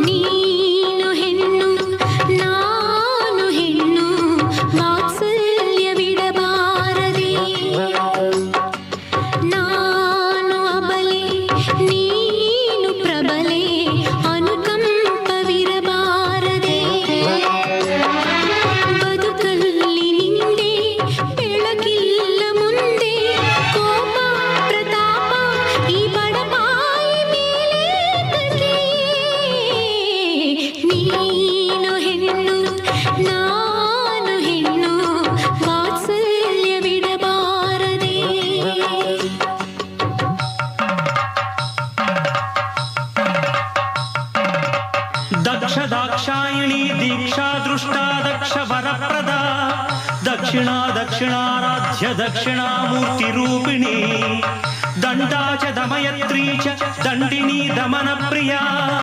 ನೀನು ಹೆಣ್ಣು ನಾನು ಹೆಣ್ಣು ವಾತ್ಸಲ್ಯವಿಡಬಾರದೆ. ನಾನು ಅಬಲೆ ನೀನು ಪ್ರಬಲೆ ಅನುಕಂಪವಿರಬಾರದೆ. ಬದುಕಲ್ಲಿ ನಿಂದೆ ಬೆಳಕಿಲ್ಲ ಮುಂದೆ ಕೋಪ ಪ್ರತಾಪ ಈ ಬಡಪಾಯಿ ಮೇಲೇತಕ್ಕೆ. ನೀನು ಹೆಣ್ಣು ನಾನು ಹೆಣ್ಣು ವಾತ್ಸಲ್ಯವಿಡಬಾರದೆ. ದಕ್ಷ ದಾಕ್ಷಾಯಿಣಿ ದೀಕ್ಷಾ ದೃಷ್ಟ ದಕ್ಷ ವರಪ್ರದ ದಕ್ಷಿಣಾರಾಧ್ಯ ದಕ್ಷಿಣಾಮೂರ್ತಿ ರೂಪಿಣಿ ದಂಡಾಚ ದಮಯತ್ರೀ ಚ ದಂಡಿನಿ ದಮನ ಪ್ರಿಯಾ